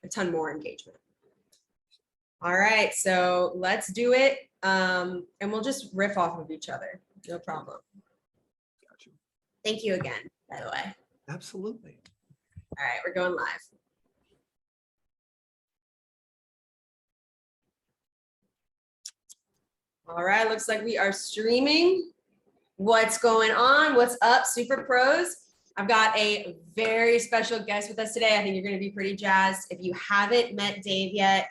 a ton more engagement. All right, so let's do it. And we'll just riff off of each other. No problem. Gotcha. Thank you again, by the way. Absolutely. All right, we're going live. All right, looks like we are streaming. What's going on? What's up, Super Pros? I've got a very special guest with us today. I think you're going to be pretty jazzed. If you haven't met Dave yet,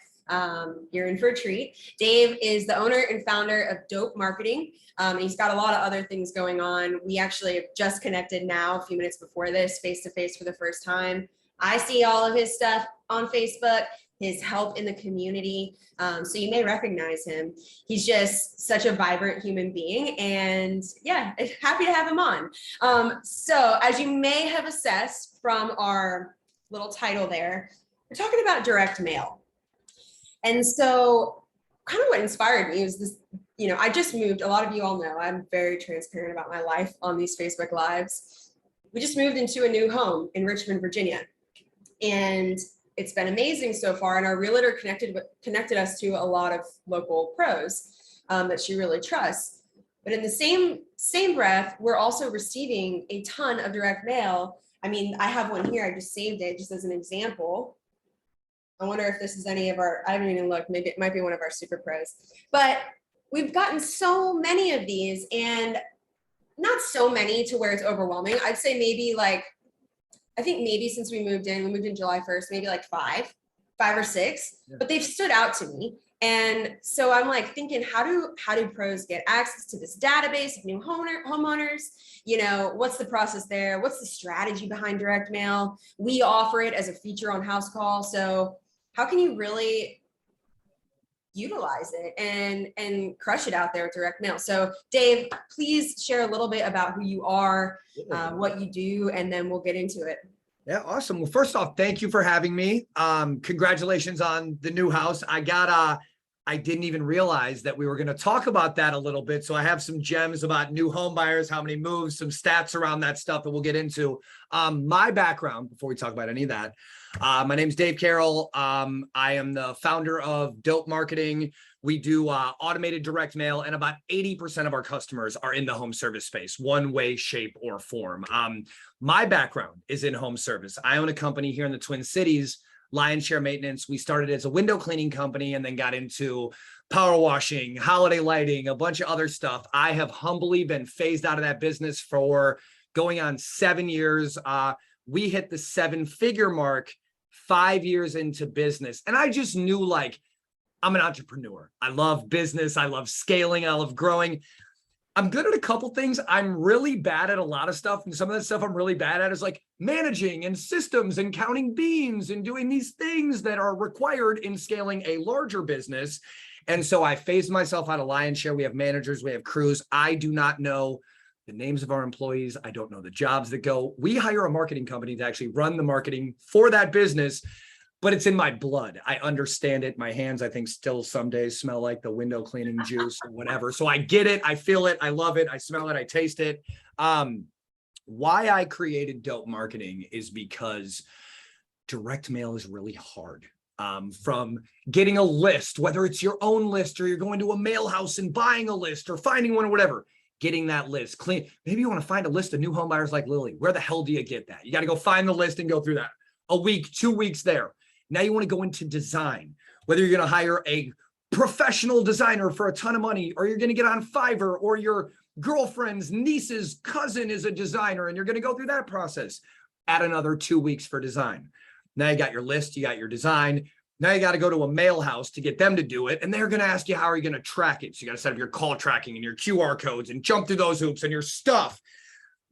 you're in for a treat. Dave is the owner and founder of Dope Marketing. He's got a lot of other things going on. We actually have just connected now, a few minutes before this, face-to-face for the first time. I see all of his stuff on Facebook, his help in the community. So you may recognize him. He's just such a vibrant human being, and yeah, happy to have him on. So as you may have assessed from our little title there, we're talking about direct mail. And so kind of what inspired me was this, you know, I just moved. A lot of you all know I'm very transparent about my life on these Facebook Lives. We just moved into a new home in Richmond, Virginia. And it's been amazing so far. And our realtor connected us to a lot of local pros that she really trusts. But in the same breath, we're also receiving a ton of direct mail. I mean, I have one here. I just saved it just as an example. I wonder if this is any of our, I haven't even looked, maybe it might be one of our super pros. But we've gotten so many of these, and not so many to where it's overwhelming. I'd say maybe like, I think maybe since we moved in July 1st, maybe like five or six, yeah. But they've stood out to me. And so I'm like thinking, how do pros get access to this database of new homeowners? You know, what's the process there? What's the strategy behind direct mail? We offer it as a feature on Housecall. So how can you really utilize it and crush it out there with direct mail? So Dave, please share a little bit about who you are, what you do, and then we'll get into it. Yeah, awesome. Well, first off, thank you for having me. Congratulations on the new house. I didn't even realize that we were going to talk about that a little bit. So I have some gems about new home buyers, how many moves, some stats around that stuff that we'll get into. My background, before we talk about any of that, my name's Dave Carroll. I am the founder of Dope Marketing. We do automated direct mail, and about 80% of our customers are in the home service space, one way, shape, or form. My background is in home service. I own a company here in the Twin Cities, Lion's Share Maintenance. We started as a window cleaning company and then got into power washing, holiday lighting, a bunch of other stuff. I have humbly been phased out of that business for going on 7 years. We hit the 7-figure mark 5 years into business. And I just knew, like, I'm an entrepreneur. I love business. I love scaling. I love growing. I'm good at a couple things. I'm really bad at a lot of stuff. And some of that stuff I'm really bad at is like managing and systems and counting beans and doing these things that are required in scaling a larger business. And so I phased myself out of Lion's Share. We have managers, we have crews. I do not know the names of our employees. I don't know the jobs that go. We hire a marketing company to actually run the marketing for that business, but it's in my blood. I understand it. My hands, I think, still some days smell like the window cleaning juice or whatever. So I get it. I feel it. I love it. I smell it. I taste it. Why I created Dope Marketing is because direct mail is really hard. From getting a list, whether it's your own list or you're going to a mail house and buying a list or finding one or whatever, getting that list clean. Maybe you want to find a list of new home buyers like Lily. Where the hell do you get that? You got to go find the list and go through that. A week, 2 weeks there. Now you want to go into design, whether you're going to hire a professional designer for a ton of money, or you're going to get on Fiverr, or your girlfriend's niece's cousin is a designer and you're going to go through that process. Add another 2 weeks for design. Now you got your list, you got your design. Now you got to go to a mail house to get them to do it. And they're going to ask you, how are you going to track it? So you got to set up your call tracking and your QR codes and jump through those hoops and your stuff.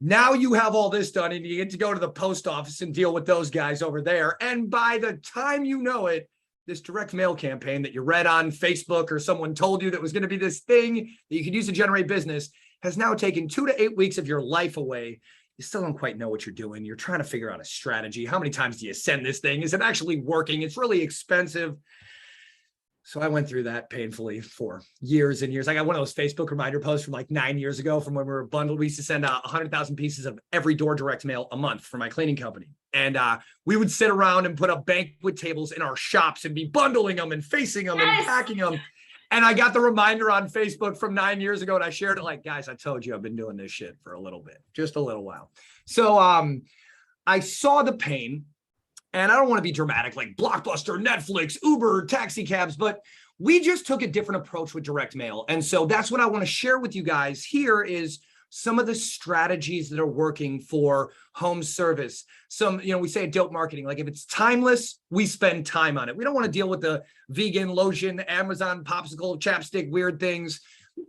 Now you have all this done and you get to go to the post office and deal with those guys over there. And by the time you know it, this direct mail campaign that you read on Facebook or someone told you that was going to be this thing that you could use to generate business has now taken 2 to 8 weeks of your life away. You still don't quite know what you're doing. You're trying to figure out a strategy. How many times do you send this thing? Is it actually working? It's really expensive. So I went through that painfully for years and years. I got one of those Facebook reminder posts from like 9 years ago from when we were bundled. We used to send out 100,000 pieces of every door direct mail a month for my cleaning company. And we would sit around and put up banquet tables in our shops and be bundling them and facing them and packing them. And I got the reminder on Facebook from 9 years ago, and I shared it like, guys, I told you I've been doing this shit for a little bit, just a little while. So I saw the pain. And I don't want to be dramatic like Blockbuster, Netflix, Uber, taxi cabs, but we just took a different approach with direct mail. And so that's what I want to share with you guys here is some of the strategies that are working for home service. Some, we say adult marketing, like if it's timeless, we spend time on it. We don't want to deal with the vegan lotion, Amazon popsicle, chapstick, weird things.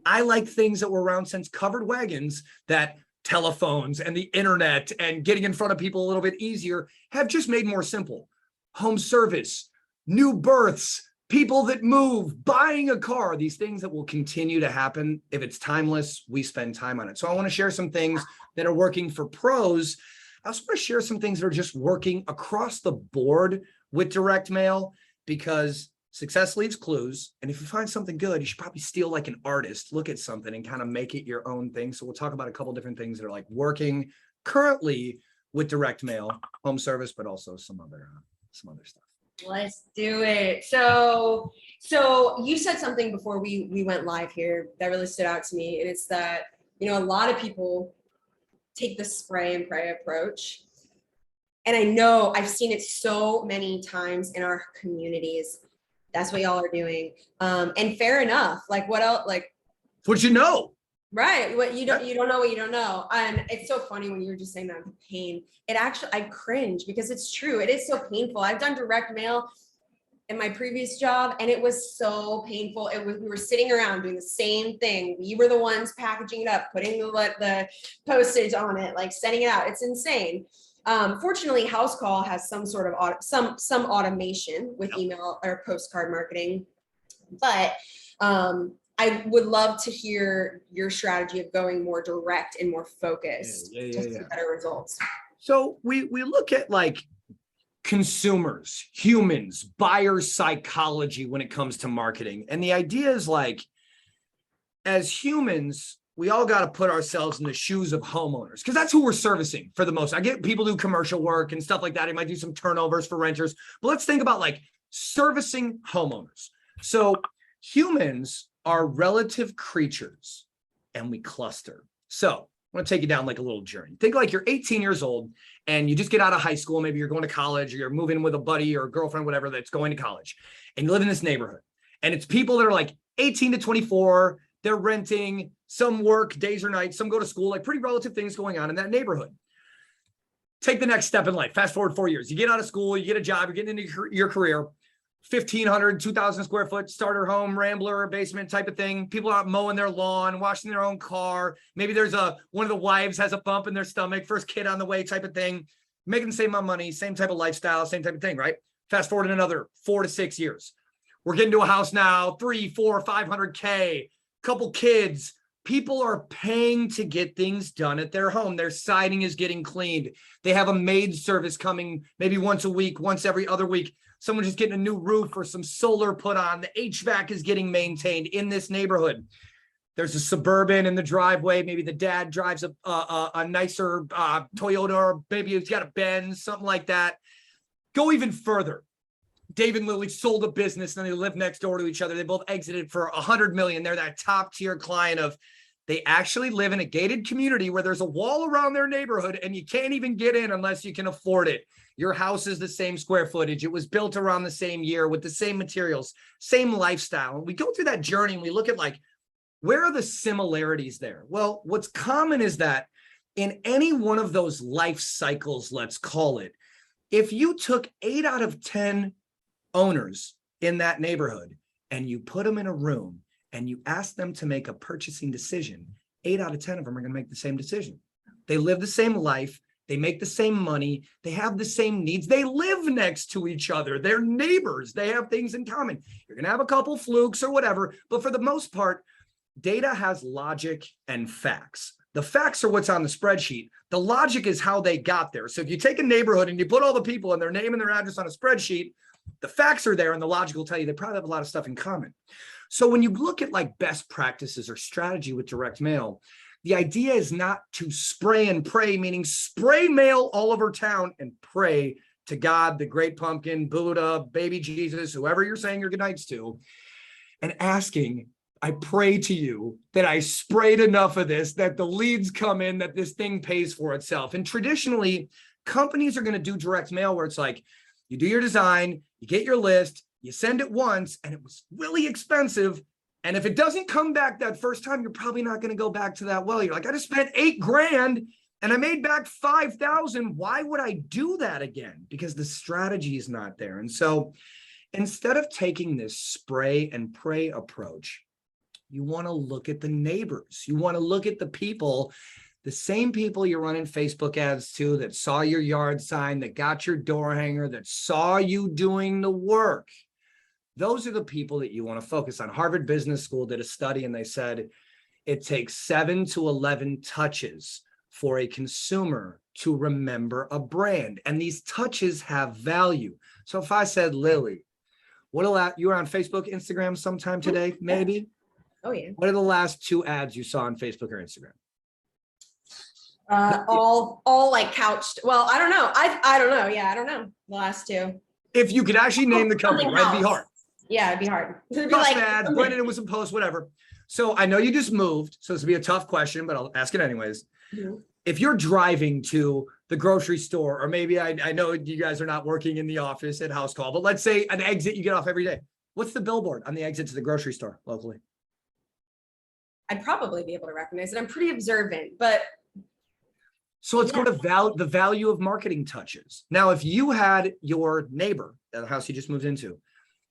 I like things that were around since covered wagons, that telephones and the internet and getting in front of people a little bit easier have just made more simple. Home service, new births, people that move, buying a car, these things that will continue to happen. If it's timeless, we spend time on it. So I want to share some things that are working for pros. I also want to share some things that are just working across the board with direct mail, because success leaves clues. And if you find something good, you should probably steal like an artist, look at something and kind of make it your own thing. So we'll talk about a couple different things that are like working currently with direct mail, home service, but also some other stuff. Let's do it. So you said something before we went live here that really stood out to me. And it's that, a lot of people take the spray and pray approach. And I know I've seen it so many times in our communities. That's what y'all are doing. And fair enough. Like what else? Like what you know. Right. What you don't know what you don't know. And it's so funny when you were just saying that pain. It actually, I cringe because it's true. It is so painful. I've done direct mail in my previous job and it was so painful. We were sitting around doing the same thing. We were the ones packaging it up, putting the postage on it, like sending it out. It's insane. Fortunately, Housecall has some sort of some automation with email or postcard marketing, but I would love to hear your strategy of going more direct and more focused to see better results. So we look at like consumers, humans, buyers' psychology when it comes to marketing, and the idea is like, as humans, we all got to put ourselves in the shoes of homeowners because that's who we're servicing for the most. I get people do commercial work and stuff like that. I might do some turnovers for renters, but let's think about like servicing homeowners. So humans are relative creatures and we cluster. So I want to take you down like a little journey. Think like you're 18 years old and you just get out of high school. Maybe you're going to college or you're moving with a buddy or a girlfriend, whatever, that's going to college, and you live in this neighborhood. And it's people that are like 18 to 24. They're renting, some work days or nights, some go to school, like pretty relative things going on in that neighborhood. Take the next step in life. Fast forward 4 years. You get out of school, you get a job, you're getting into your career. 1,500, 2,000 square foot starter home, rambler, basement type of thing. People out mowing their lawn, washing their own car. Maybe there's one of the wives has a bump in their stomach, first kid on the way type of thing. Making the same amount of money, same type of lifestyle, same type of thing, right? Fast forward in another 4 to 6 years. We're getting to a house now, 3, 4, 500K, couple kids. People are paying to get things done at their home. Their siding is getting cleaned. They have a maid service coming maybe once a week, once every other week. Someone's just getting a new roof or some solar put on. The HVAC is getting maintained in this neighborhood. There's a Suburban in the driveway. Maybe the dad drives a nicer Toyota, or maybe he's got a Benz, something like that. Go even further. Dave and Lily sold a business and they live next door to each other. They both exited for $100 million. They're that top tier client of, they actually live in a gated community where there's a wall around their neighborhood and you can't even get in unless you can afford it. Your house is the same square footage. It was built around the same year with the same materials, same lifestyle. And we go through that journey and we look at like, where are the similarities there? Well, what's common is that in any one of those life cycles, let's call it, if you took 8 out of 10 owners in that neighborhood and you put them in a room and you ask them to make a purchasing decision, 8 out of 10 of them are going to make the same decision. They live the same life. They make the same money. They have the same needs. They live next to each other. They're neighbors. They have things in common. You're going to have a couple flukes or whatever, but for the most part, data has logic and facts. The facts are what's on the spreadsheet. The logic is how they got there. So if you take a neighborhood and you put all the people and their name and their address on a spreadsheet, the facts are there and the logic will tell you they probably have a lot of stuff in common. So when you look at like best practices or strategy with direct mail, the idea is not to spray and pray, meaning spray mail all over town and pray to God, the great pumpkin, Buddha, baby Jesus, whoever you're saying your goodnights to, and asking, I pray to you that I sprayed enough of this, that the leads come in, that this thing pays for itself. And traditionally, companies are going to do direct mail where it's like, you do your design, you get your list, you send it once, and it was really expensive. And if it doesn't come back that first time, you're probably not going to go back to that well. You're like, I just spent $8,000 and I made back 5,000. Why would I do that again? Because the strategy is not there. And so instead of taking this spray and pray approach, you want to look at the neighbors. You want to look at the people, the same people you're running Facebook ads to, that saw your yard sign, that got your door hanger, that saw you doing the work. Those are the people that you want to focus on. Harvard Business School did a study and they said it takes 7 to 11 touches for a consumer to remember a brand. And these touches have value. So if I said, Lily, you were on Facebook, Instagram sometime today, maybe? Oh, yeah. What are the last 2 ads you saw on Facebook or Instagram? All like couched. Well, I don't know. I don't know. Yeah, I don't know. The last 2. If you could actually name the company, right? It'd be hard. Yeah, it'd be hard. It'd be Custom like ads, blended in with some posts, whatever. So I know you just moved, so this would be a tough question, but I'll ask it anyways. Mhm. If you're driving to the grocery store, or maybe I know you guys are not working in the office at Housecall, but let's say an exit you get off every day. What's the billboard on the exit to the grocery store locally? I'd probably be able to recognize it. I'm pretty observant, but so let's go to the value of marketing touches. Now, if you had your neighbor, the house you just moved into,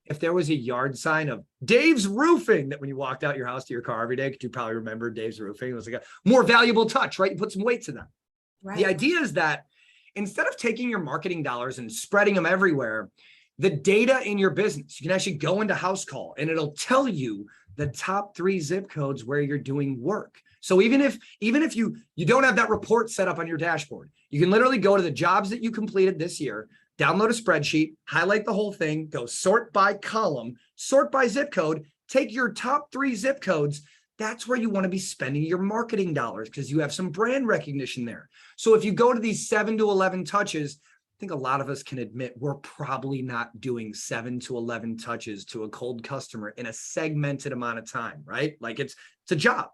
if there was a yard sign of Dave's Roofing, that when you walked out your house to your car every day, could you probably remember Dave's Roofing? It was like a more valuable touch, right? You put some weight to that. Right. The idea is that instead of taking your marketing dollars and spreading them everywhere, the data in your business, you can actually go into Housecall and it'll tell you the top 3 zip codes where you're doing work. So even if you don't have that report set up on your dashboard, you can literally go to the jobs that you completed this year, download a spreadsheet, highlight the whole thing, go sort by column, sort by zip code, take your top 3 zip codes. That's where you want to be spending your marketing dollars because you have some brand recognition there. So if you go to these 7 to 11 touches, I think a lot of us can admit we're probably not doing 7 to 11 touches to a cold customer in a segmented amount of time, right? Like it's a job.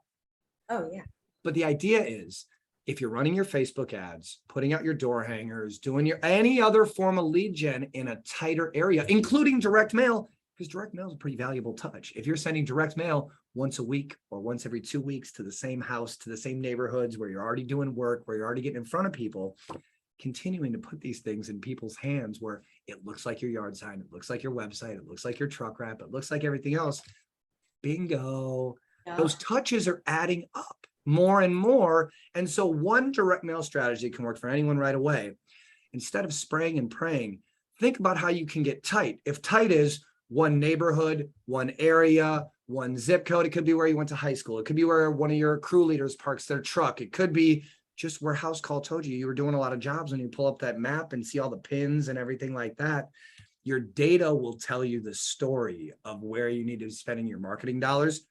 Oh, yeah. But the idea is, if you're running your Facebook ads, putting out your door hangers, doing any other form of lead gen in a tighter area, including direct mail, because direct mail is a pretty valuable touch. If you're sending direct mail once a week or once every 2 weeks to the same house, to the same neighborhoods where you're already doing work, where you're already getting in front of people, continuing to put these things in people's hands where it looks like your yard sign, it looks like your website, it looks like your truck wrap, it looks like everything else. Bingo. Yeah. Those touches are adding up more and more. And so one direct mail strategy can work for anyone right away. Instead of spraying and praying, think about how you can get tight. If tight is one neighborhood, one area, one zip code, it could be where you went to high school. It could be where one of your crew leaders parks their truck. It could be just where Housecall told you were doing a lot of jobs. When you pull up that map and see all the pins and everything like that, your data will tell you the story of where you need to be spending your marketing dollars.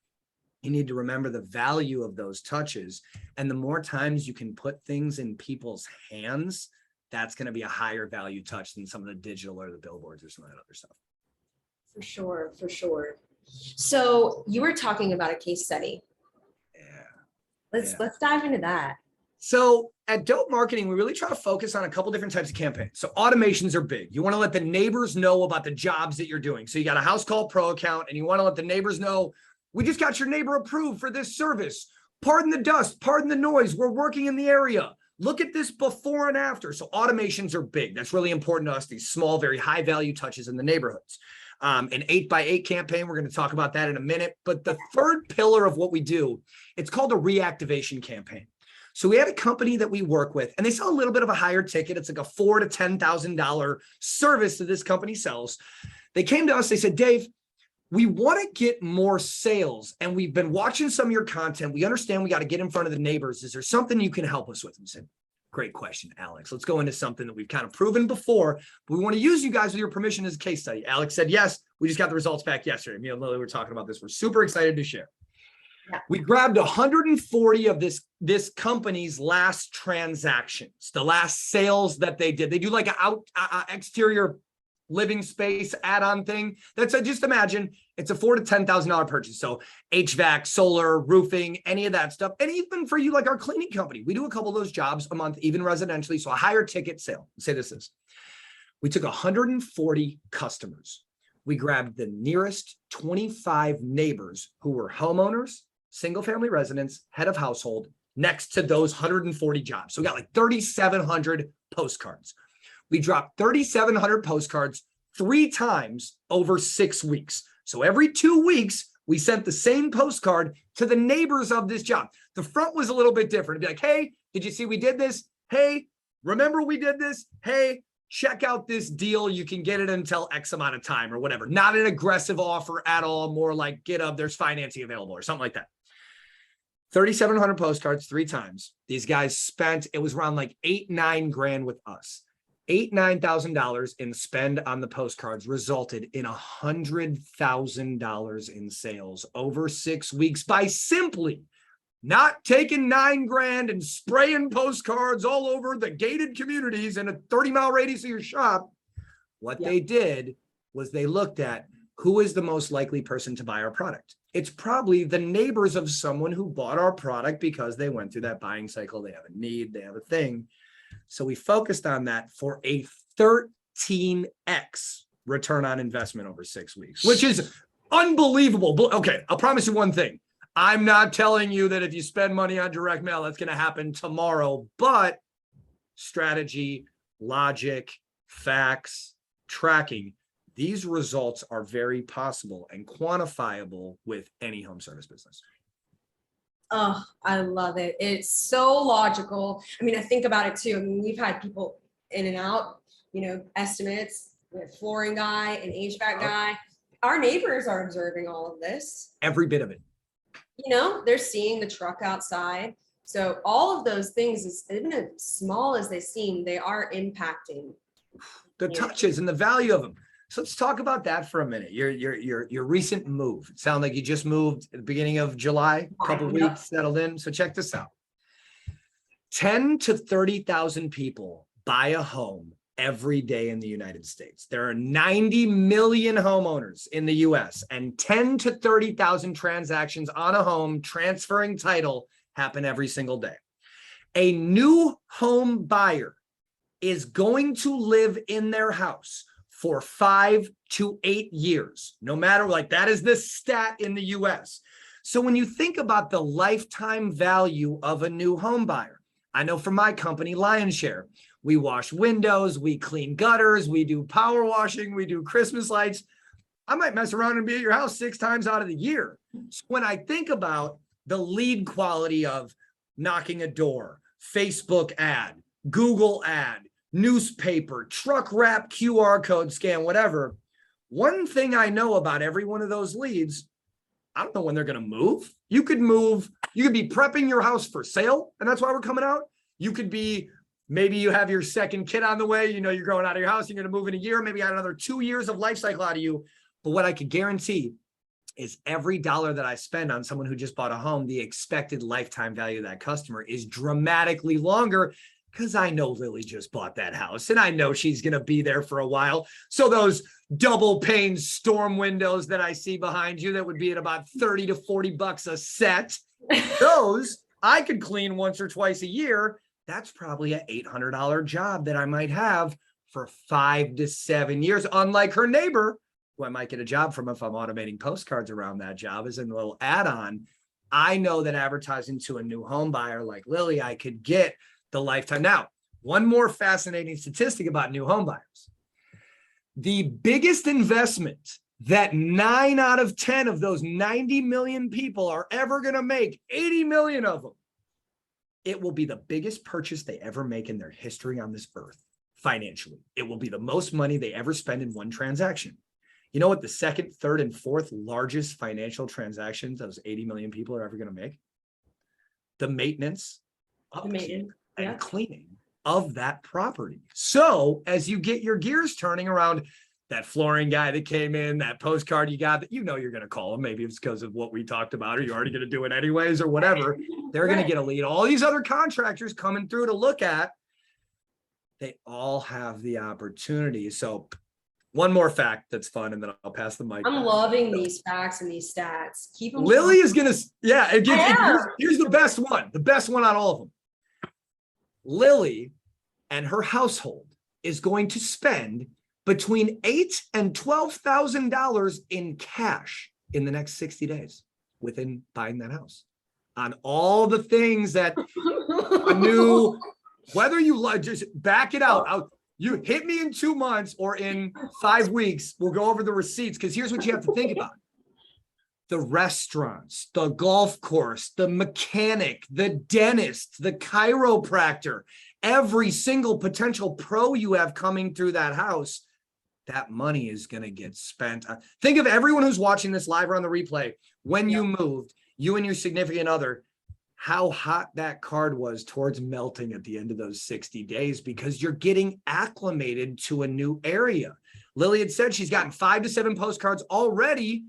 You need to remember the value of those touches. And the more times you can put things in people's hands, that's going to be a higher value touch than some of the digital or the billboards or some of that other stuff. For sure, for sure. So you were talking about a case study. Yeah. Let's dive into that. So at Dope Marketing, we really try to focus on a couple different types of campaigns. So automations are big. You want to let the neighbors know about the jobs that you're doing. So you got a Housecall Pro account and you want to let the neighbors know, we just got your neighbor approved for this service. Pardon the dust, pardon the noise. We're working in the area. Look at this before and after. So automations are big. That's really important to us, these small, very high value touches in the neighborhoods. An 8x8 campaign, we're going to talk about that in a minute. But the third pillar of what we do, it's called a reactivation campaign. So we had a company that we work with, and they sell a little bit of a higher ticket. It's like a $4,000 to $10,000 service that this company sells. They came to us, they said, Dave, we want to get more sales, and we've been watching some of your content. We understand we got to get in front of the neighbors. Is there something you can help us with? And we said, Great question, Alex. Let's go into something that we've kind of proven before, but we want to use you guys with your permission as a case study. Alex said, yes, we just got the results back yesterday. Me and Lily were talking about this. We're super excited to share. Yeah. We grabbed 140 of this company's last transactions, the last sales that they did. They do like an exterior living space add-on thing. That's just imagine it's a $4,000 to $10,000 purchase. So HVAC, solar, roofing, any of that stuff. And even for you, like our cleaning company, we do a couple of those jobs a month, even residentially. So a higher ticket sale. Let's say this is, we took 140 customers. We grabbed the nearest 25 neighbors who were homeowners, single family residents, head of household, next to those 140 jobs. So we got like 3,700 postcards. We dropped 3,700 postcards 3 times over 6 weeks. So every 2 weeks, we sent the same postcard to the neighbors of this job. The front was a little bit different. It'd be like, hey, did you see we did this? Hey, remember we did this? Hey, check out this deal. You can get it until X amount of time or whatever. Not an aggressive offer at all. More like there's financing available or something like that. 3,700 postcards 3 times. These guys spent, it was around like $8-9 grand with us. $8,000-9,000 in spend on the postcards resulted in $100,000 in sales over 6 weeks by simply not taking 9 grand and spraying postcards all over the gated communities in a 30-mile radius of your shop. What they did was they looked at who is the most likely person to buy our product. It's probably the neighbors of someone who bought our product because they went through that buying cycle. They have a need, they have a thing. So we focused on that for a 13x return on investment over 6 weeks, which is unbelievable. Okay, I'll promise you one thing. I'm not telling you that if you spend money on direct mail, that's going to happen tomorrow, but strategy, logic, facts, tracking, these results are very possible and quantifiable with any home service business. Oh, I love it. It's so logical. I mean, I think about it too. I mean, we've had people in and out, estimates with flooring guy and HVAC guy. Our neighbors are observing all of this. Every bit of it. They're seeing the truck outside. So all of those things, even as small as they seem, they are impacting the touches and the value of them. So let's talk about that for a minute. Your recent move. It sounded like you just moved at the beginning of July, a couple of weeks, settled in. So check this out. 10 to 30,000 people buy a home every day in the United States. There are 90 million homeowners in the US, and 10 to 30,000 transactions on a home transferring title happen every single day. A new home buyer is going to live in their house for 5 to 8 years, no matter that is the stat in the US. So when you think about the lifetime value of a new home buyer, I know for my company, Lion's Share, we wash windows, we clean gutters, we do power washing, we do Christmas lights. I might mess around and be at your house 6 times out of the year. So when I think about the lead quality of knocking a door, Facebook ad, Google ad, newspaper, truck wrap, QR code scan, whatever. One thing I know about every one of those leads, I don't know when they're going to move. You could be prepping your house for sale, and that's why we're coming out. You could be, maybe you have your second kid on the way, you're growing out of your house, you're going to move in a year, maybe add another 2 years of life cycle out of you. But what I could guarantee is every dollar that I spend on someone who just bought a home, the expected lifetime value of that customer is dramatically longer, because I know Lily just bought that house and I know she's going to be there for a while. So those double pane storm windows that I see behind you that would be at about 30 to 40 bucks a set, those I could clean once or twice a year. That's probably an $800 job that I might have for 5 to 7 years. Unlike her neighbor, who I might get a job from if I'm automating postcards around that job as a little add-on. I know that advertising to a new home buyer like Lily, I could get the lifetime. Now, one more fascinating statistic about new home buyers. The biggest investment that 9 out of 10 of those 90 million people are ever going to make, 80 million of them, it will be the biggest purchase they ever make in their history on this earth financially. It will be the most money they ever spend in one transaction. You know what the second, third, and fourth largest financial transactions those 80 million people are ever going to make? The maintenance, upkeep, and cleaning of that property. So as you get your gears turning around that flooring guy that came in, that postcard you got that you're going to call him. Maybe it's because of what we talked about, or you're already going to do it anyways, or whatever. They're going to get a lead. All these other contractors coming through to look at, they all have the opportunity. So one more fact that's fun, and then I'll pass the mic. I'm loving these facts and these stats. Keep them. Lily is going to, here's the best one out of all of them. Lily and her household is going to spend between $8,000 and $12,000 in cash in the next 60 days within buying that house on all the things that a new, whether you like, just back it out. You hit me in 2 months or in 5 weeks. We'll go over the receipts, because here's what you have to think about. The restaurants, the golf course, the mechanic, the dentist, the chiropractor, every single potential pro you have coming through that house, that money is going to get spent. Think of everyone who's watching this live or on the replay. When you moved, you and your significant other, how hot that card was towards melting at the end of those 60 days, because you're getting acclimated to a new area. Lily had said she's gotten 5 to 7 postcards already,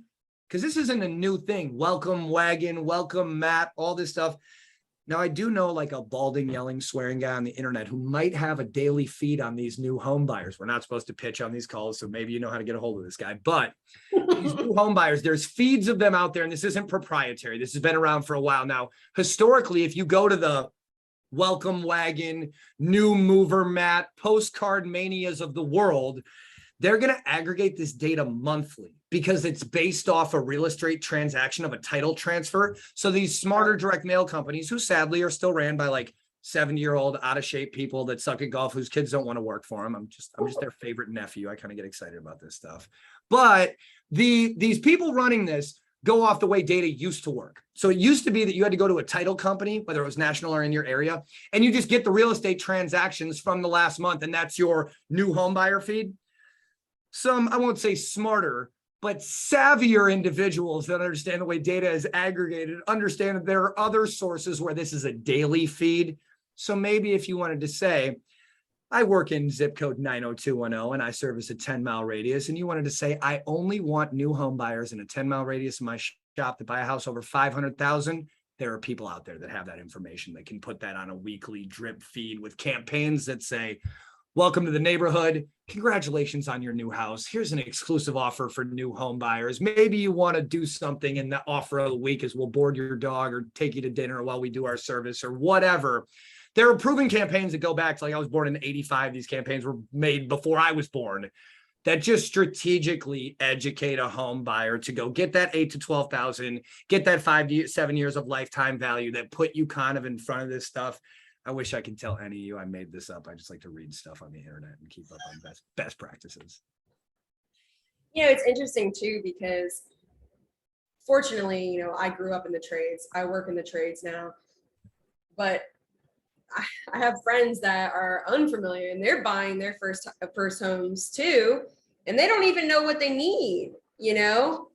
because this isn't a new thing. Welcome wagon, welcome mat, all this stuff. Now, I do know like a balding, yelling, swearing guy on the internet who might have a daily feed on these new home buyers. We're not supposed to pitch on these calls, so maybe you know how to get a hold of this guy. But these new home buyers, there's feeds of them out there, and this isn't proprietary. This has been around for a while now. Historically, if you go to the welcome wagon, new mover mat, postcard manias of the world, they're going to aggregate this data monthly because it's based off a real estate transaction of a title transfer. So these smarter direct mail companies, who sadly are still ran by like 70-year-old out of shape people that suck at golf, whose kids don't want to work for them. I'm just their favorite nephew. I kind of get excited about this stuff. But these people running this go off the way data used to work. So it used to be that you had to go to a title company, whether it was national or in your area, and you just get the real estate transactions from the last month, and that's your new home buyer feed. Some, I won't say smarter, but savvier individuals that understand the way data is aggregated, understand that there are other sources where this is a daily feed. So maybe if you wanted to say, I work in zip code 90210 and I service a 10-mile radius, and you wanted to say, I only want new home buyers in a 10-mile radius in my shop to buy a house over 500,000. There are people out there that have that information that can put that on a weekly drip feed with campaigns that say, welcome to the neighborhood. Congratulations on your new house. Here's an exclusive offer for new home buyers. Maybe you want to do something, and the offer of the week is we'll board your dog or take you to dinner while we do our service or whatever. There are proven campaigns that go back to, like, I was born in 85. These campaigns were made before I was born, that just strategically educate a home buyer to go get that 8 to 12,000, get that 5 to 7 years of lifetime value, that put you kind of in front of this stuff. I wish I could tell any of you I made this up. I just like to read stuff on the internet and keep up on best practices. You know, it's interesting too, because fortunately, you know, I grew up in the trades. I work in the trades now, but I have friends that are unfamiliar and they're buying their first homes too, and they don't even know what they need, you know?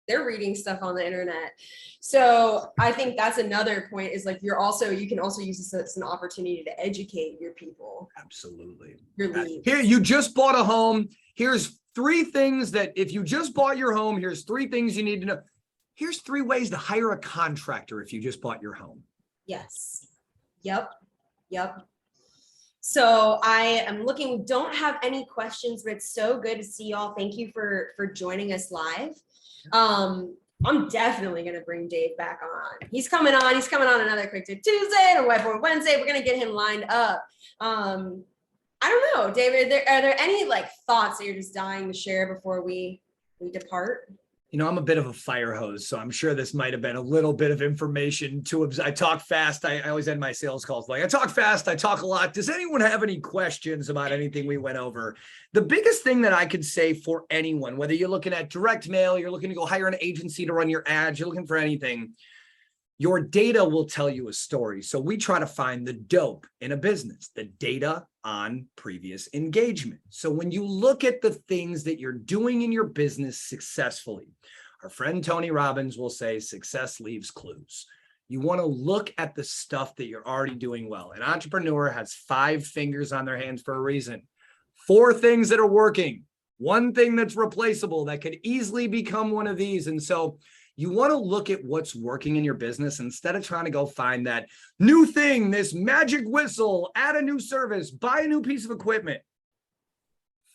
They're reading stuff on the internet. So I think that's another point, is like, you can also use this as an opportunity to educate your people. Absolutely. Your leads. Here, you just bought a home. Here's 3 things that, if you just bought your home, here's 3 things you need to know. Here's 3 ways to hire a contractor if you just bought your home. Yes. Yep. So I am looking, we don't have any questions, but it's so good to see y'all. Thank you for joining us live. I'm definitely going to bring Dave back on. He's coming on another Quick Tip Tuesday and a Whiteboard Wednesday. We're going to get him lined up. I don't know, David, are there any like thoughts that you're just dying to share before we depart? You know, I'm a bit of a fire hose, so I'm sure this might have been a little bit of information I talk fast. I always end my sales calls like, I talk fast, I talk a lot. Does anyone have any questions about anything we went over? The biggest thing that I could say for anyone, whether you're looking at direct mail, you're looking to go hire an agency to run your ads, you're looking for anything, your data will tell you a story. So we try to find the dope in a business, the data on previous engagement. So when you look at the things that you're doing in your business successfully, our friend Tony Robbins will say, success leaves clues. You want to look at the stuff that you're already doing well. An entrepreneur has 5 fingers on their hands for a reason. 4 things that are working, 1 thing that's replaceable that could easily become one of these. And so you want to look at what's working in your business instead of trying to go find that new thing, this magic whistle, add a new service, buy a new piece of equipment.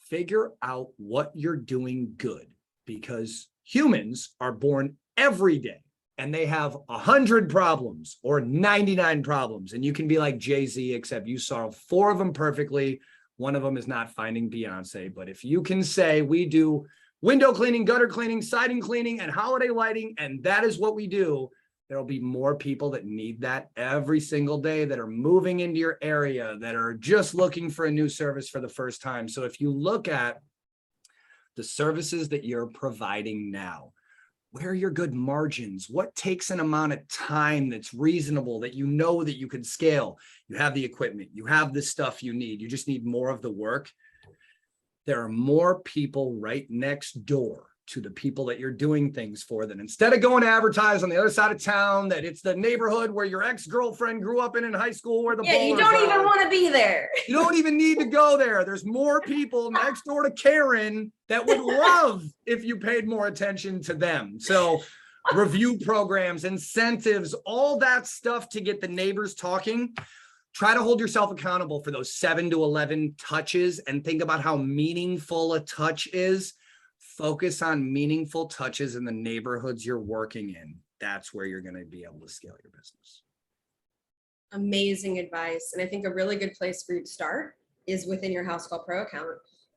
Figure out what you're doing good, because humans are born every day and they have 100 problems or 99 problems. And you can be like Jay-Z, except you solve 4 of them perfectly. 1 of them is not finding Beyonce. But if you can say we do window cleaning, gutter cleaning, siding cleaning, and holiday lighting, and that is what we do, there'll be more people that need that every single day, that are moving into your area, that are just looking for a new service for the first time. So if you look at the services that you're providing now, where are your good margins? What takes an amount of time that's reasonable, that you know that you can scale? You have the equipment, you have the stuff you need, you just need more of the work. There are more people right next door to the people that you're doing things for, that instead of going to advertise on the other side of town that it's the neighborhood where your ex-girlfriend grew up in high school, where the Yeah, you ballers don't even are. want to be there. You don't even need to go there. There's more people next door to Karen that would love if you paid more attention to them. So review programs, incentives, all that stuff to get the neighbors talking. Try to hold yourself accountable for those 7 to 11 touches and think about how meaningful a touch is. Focus on meaningful touches in the neighborhoods you're working in. That's where you're going to be able to scale your business. Amazing advice. And I think a really good place for you to start is within your Housecall Pro account.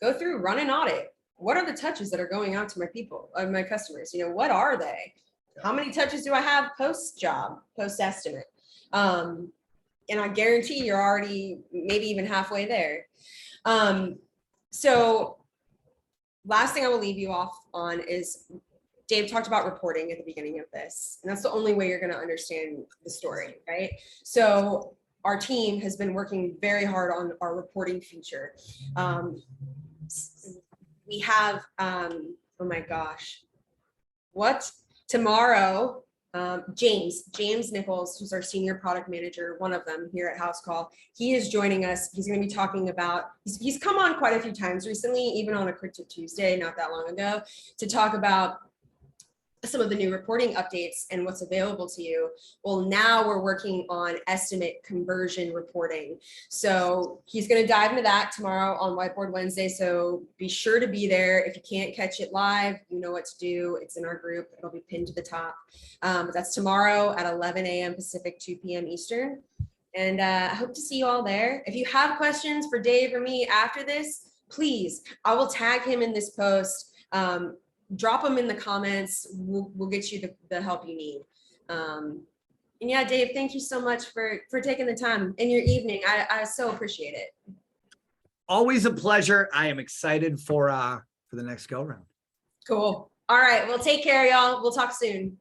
Go through, run an audit. What are the touches that are going out to my people, my customers? You know, what are they? How many touches do I have post job, post estimate? And I guarantee you're already maybe even halfway there. So last thing I will leave you off on is Dave talked about reporting at the beginning of this, and that's the only way you're going to understand the story, right? So our team has been working very hard on our reporting feature. We have, oh my gosh, tomorrow, James Nichols, who's our senior product manager, one of them here at Housecall, he is joining us. He's going to be talking about, he's come on quite a few times recently, even on a Crypto Tuesday, not that long ago, to talk about some of the new reporting updates and what's available to you. Well, now we're working on estimate conversion reporting. So he's going to dive into that tomorrow on Whiteboard Wednesday. So be sure to be there. If you can't catch it live, you know what to do. It's in our group. It'll be pinned to the top. But that's tomorrow at 11 a.m. Pacific, 2 p.m. Eastern. And I hope to see you all there. If you have questions for Dave or me after this, please, I will tag him in this post. Drop them in the comments. We'll get you the help you need. And yeah, Dave, thank you so much for taking the time in your evening. I so appreciate it. Always a pleasure. I am excited for the next go round. Cool. All right. Well, take care, y'all. We'll talk soon.